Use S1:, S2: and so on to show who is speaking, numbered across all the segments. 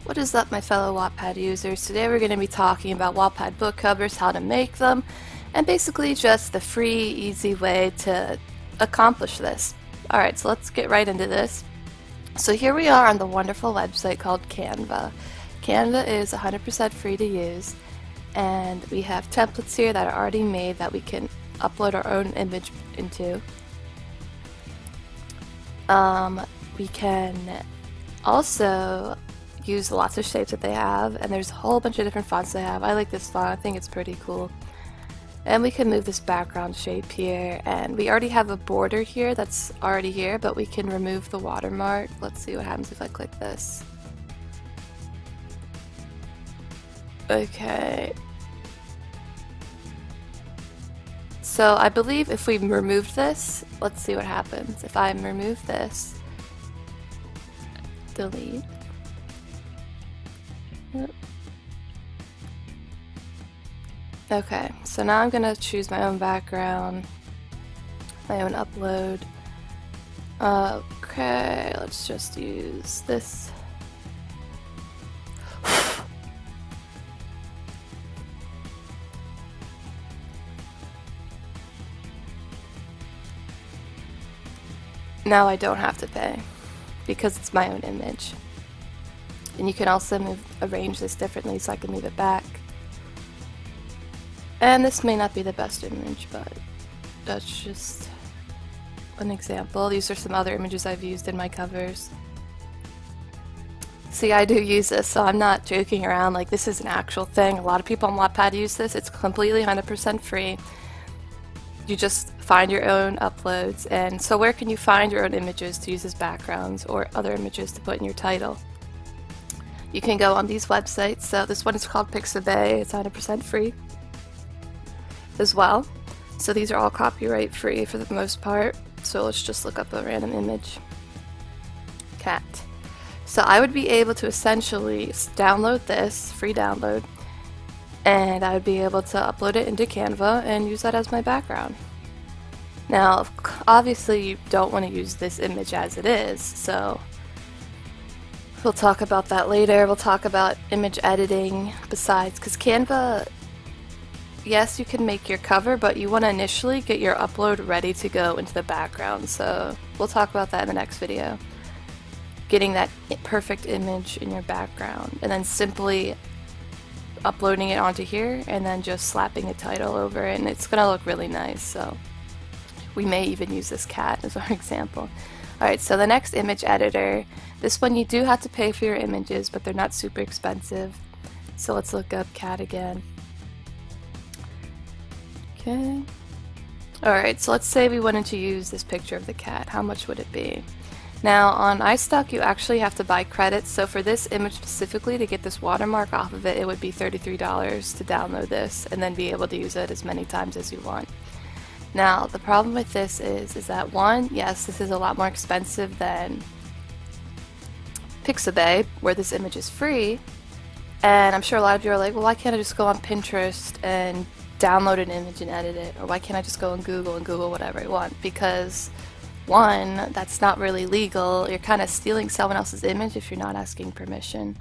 S1: What is up, my fellow Wattpad users? Today we're going to be talking about Wattpad book covers, how to make them, and basically just the free, easy way to accomplish this. Alright, so let's get right into this. So here we are on the wonderful website called Canva. Canva is 100% free to use, and we have templates here that are already made that we can upload our own image into. We can also use lots of shapes that they have, and there's a whole bunch of different fonts they have. I like this font, I think it's pretty cool. And we can move this background shape here, and we already have a border here that's already here, but we can remove the watermark. Let's see what happens if I click this. Okay. So I believe if we remove this, let's see what happens. If I remove this, delete. Okay, so now I'm gonna choose my own background, my own upload. Okay, let's just use this. Now I don't have to pay because it's my own image. And you can also arrange this differently, so I can move it back. And this may not be the best image, but that's just an example. These are some other images I've used in my covers. See, I do use this, so I'm not joking around. Like, this is an actual thing. A lot of people on Wattpad use this. It's completely 100% free. You just find your own uploads. And so where can you find your own images to use as backgrounds or other images to put in your title? You can go on these websites. So this one is called Pixabay. It's 100% free as well. So these are all copyright free for the most part. So let's just look up a random image. Cat. So I would be able to essentially download this, free download, and I would be able to upload it into Canva and use that as my background. Now, obviously you don't want to use this image as it is, so we'll talk about that later. We'll talk about image editing besides, because Canva, yes, you can make your cover, but you want to initially get your upload ready to go into the background, so we'll talk about that in the next video. Getting that perfect image in your background, and then simply uploading it onto here, and then just slapping a title over it, and it's gonna look really nice. So we may even use this cat as our example. Alright, so the next image editor, this one you do have to pay for your images, but they're not super expensive. So let's look up cat again. Okay. Alright, so let's say we wanted to use this picture of the cat. How much would it be? Now on iStock you actually have to buy credits, so for this image specifically, to get this watermark off of it, it would be $33 to download this and then be able to use it as many times as you want. Now the problem with this is that one, yes, this is a lot more expensive than Pixabay, where this image is free, and I'm sure a lot of you are like, well, why can't I just go on Pinterest and download an image and edit it, or why can't I just go on Google and Google whatever I want? Because one, that's not really legal. You're kind of stealing someone else's image if you're not asking permission.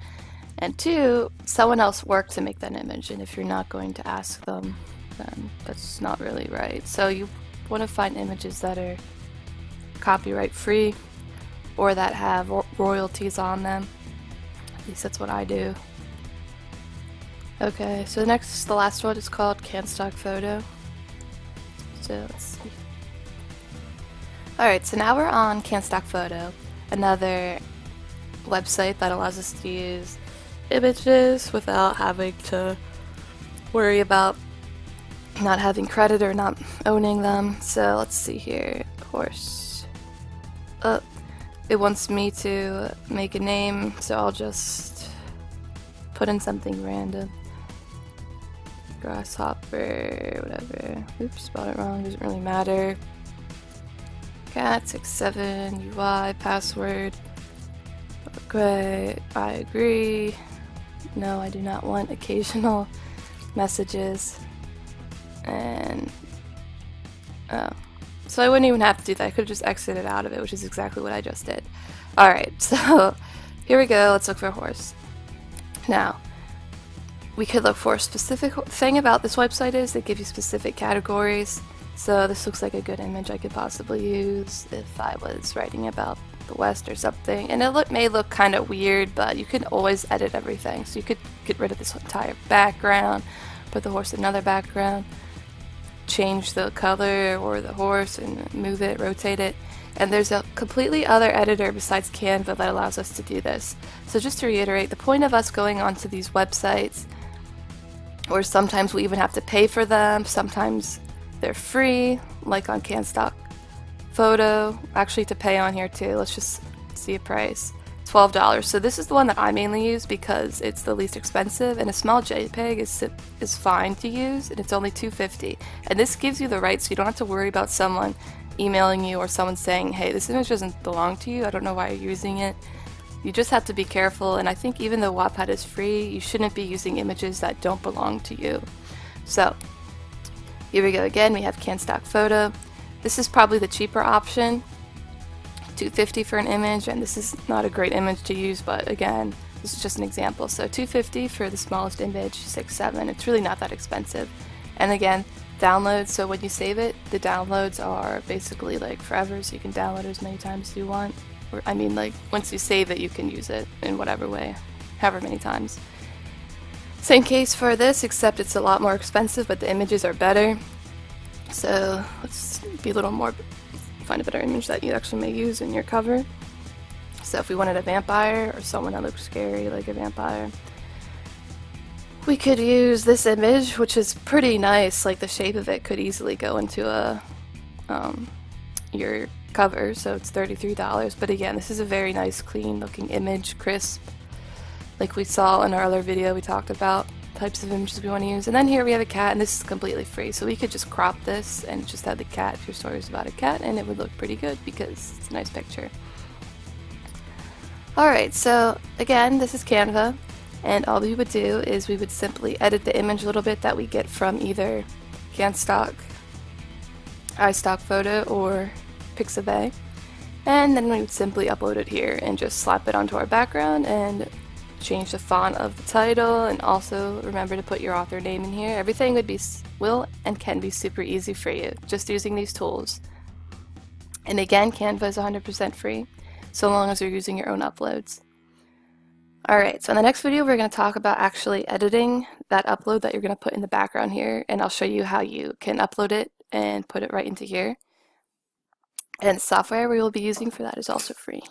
S1: And two, someone else worked to make that image, and if you're not going to ask them, then that's not really right. So you want to find images that are copyright free or that have royalties on them. At least that's what I do. Okay, so the last one is called CanStock Photo. So let's see. Alright, so now we're on CanStock Photo, another website that allows us to use images without having to worry about not having credit or not owning them. So let's see here, of course. It wants me to make a name, so I'll just put in something random. Grasshopper, whatever. Oops, spelled it wrong, doesn't really matter. Cat 67 UI password. Okay, I agree. No, I do not want occasional messages. And so I wouldn't even have to do that. I could have just exited out of it, which is exactly what I just did. Alright, so here we go. Let's look for a horse. Now, we could look for a specific thing about this website is they give you specific categories. So this looks like a good image I could possibly use if I was writing about the West or something. And it may look kind of weird, but you can always edit everything. So you could get rid of this entire background, put the horse in another background, change the color or the horse and move it, rotate it. And there's a completely other editor besides Canva that allows us to do this. So just to reiterate, the point of us going onto these websites, or sometimes we even have to pay for them, sometimes they're free, like on CanStock Photo. Actually, to pay on here too, let's just see a price. $12. So this is the one that I mainly use because it's the least expensive, and a small JPEG is fine to use, and it's only $2.50. And this gives you the rights, so you don't have to worry about someone emailing you or someone saying, hey, this image doesn't belong to you, I don't know why you're using it. You just have to be careful, and I think even though Wattpad is free, you shouldn't be using images that don't belong to you. So here we go again, we have CanStock Photo. This is probably the cheaper option, $2.50 for an image, and this is not a great image to use, but again, this is just an example. So $2.50 for the smallest image, 6:7. It's really not that expensive. And again, downloads, so when you save it, the downloads are basically like forever, so you can download it as many times as you want. Or, I mean, like, once you save it, you can use it in whatever way, however many times. Same case for this, except it's a lot more expensive, but the images are better. So let's be a little more, find a better image that you actually may use in your cover. So if we wanted a vampire or someone that looks scary like a vampire, we could use this image, which is pretty nice. Like, the shape of it could easily go into a your cover, so it's $33. But again, this is a very nice, clean looking image, crisp. Like we saw in our other video, we talked about types of images we want to use. And then here we have a cat, and this is completely free, so we could just crop this and just have the cat if your story is about a cat, and it would look pretty good because it's a nice picture. Alright, so again, this is Canva, and all we would do is we would simply edit the image a little bit that we get from either CanStock, iStock Photo, or Pixabay, and then we would simply upload it here and just slap it onto our background and change the font of the title, and also remember to put your author name in here. Everything will and can be super easy for you just using these tools. And again, Canva is 100% free, so long as you're using your own uploads. Alright, so in the next video we're going to talk about actually editing that upload that you're going to put in the background here, and I'll show you how you can upload it and put it right into here. And software we will be using for that is also free.